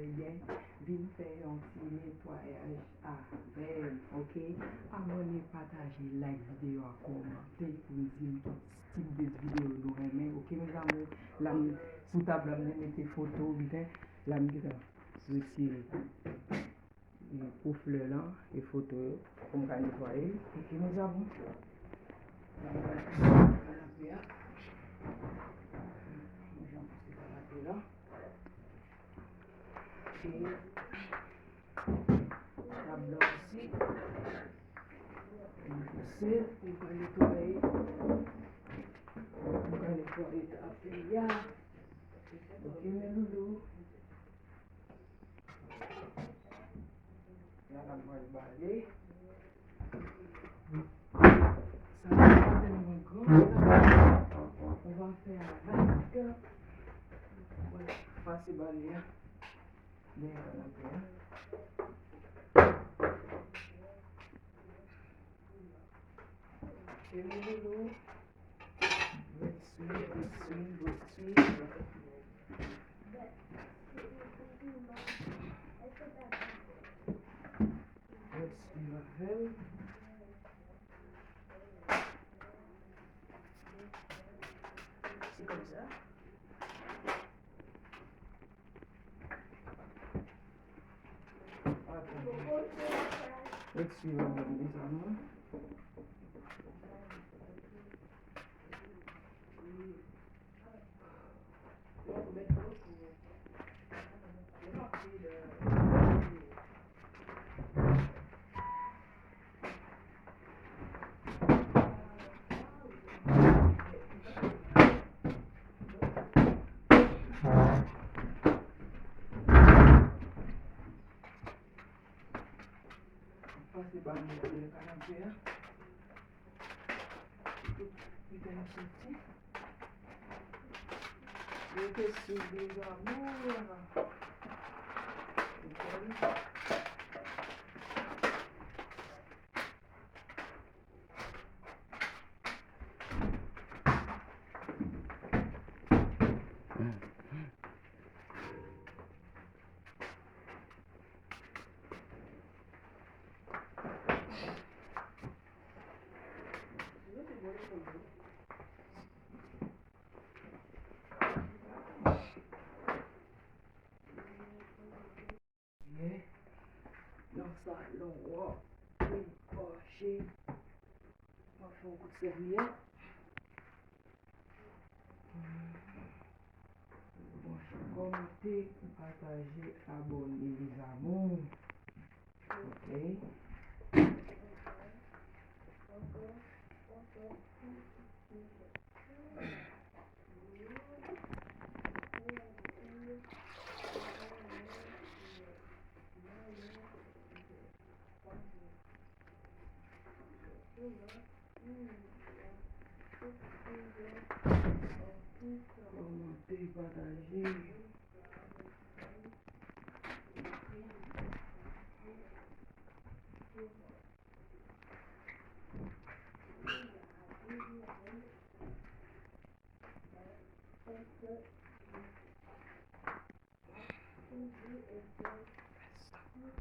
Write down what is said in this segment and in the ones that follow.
bien, vin faire un petit nettoyage avec, ok? Abonnez, partagez, like vidéo, commentez pour nous dire quel type de vidéo nous aimez, ok mes amours? Là, sous table, là, mettez photos, vite, là, je retire pour fleurs là, et photos, comme on nettoyer, ok mes amours? Là, on va canapé là. Là. Et la blanc aussi. On va nettoyer. On va nettoyer ta fille. Ok, mes loulous. Là, on va balayer. Ça va pas tellement grand. On va faire avec. Voilà, passer balayer. Bien, on a bien. Ok, mes loulous. Let's see. C'est comme ça. Let's see what this is. Passer par le canapé. Il est sorti. Il était sur des amours. Dans ça, l'on voit une cochée. On va faire un coup de serviette. Bon, commenter, partager, abonner les amours. Ok. Commenter, partager.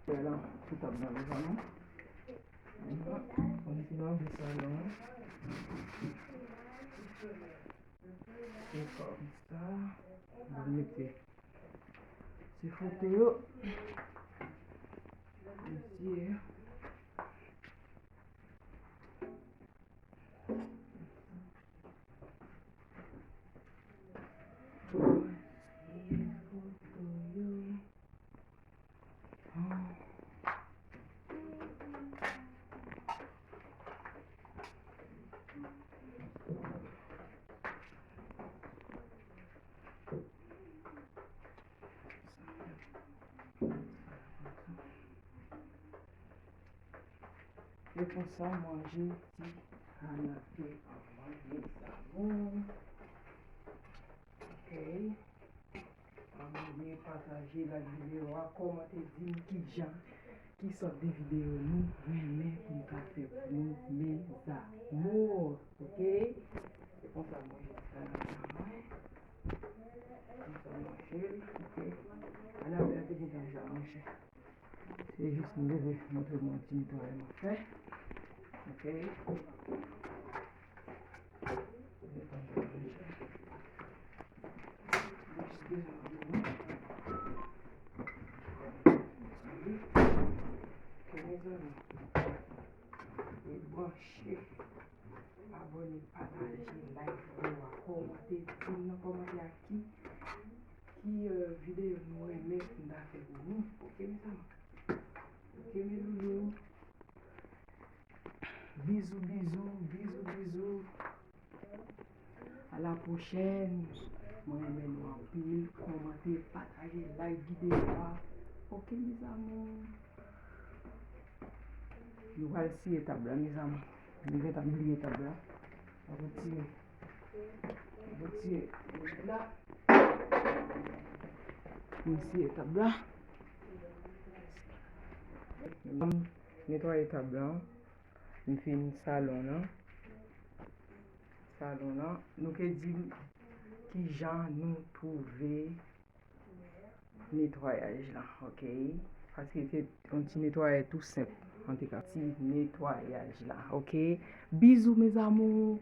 Voilà, tout à bien les amis. On est dans le salon. C'est comme ça. Vous mettez ces photos ici. Et pour ça, manger petit canapé avant les amours. Ok. Abonnez, partagez la vidéo, commentez, dites qui gens qui sortent des vidéos nous, mais pour nous faire pour nous, mes amours. Ok. Et pour ça, manger petit canapé avant. Ok. On a bien petit temps à manger. C'est juste une levée, montrer mon petit nettoyage fait. Ok. Brancher, abonner, partager, like, commenter, commenter à qui vidéo nous aimez qu'on a fait pour nous. Ok, mes amis. Ok, mes loulous. Bisous, bisous, bisous, bisous. À la prochaine. Moi, aimez nous en pile, commenter, partager, like vidéo. Ok, mes amis. Nous allons essayer table, mes amis. Nous allons oublier table. On va retirer. Là. Nous essayer table. Nettoyer table. Nous faisons salon. Salon. Nous que dit qui gens nous trouver nettoyage là, ok? Parce que c'est un petit nettoyage tout simple. En tout cas, petit nettoyage là, ok? Bisous mes amours.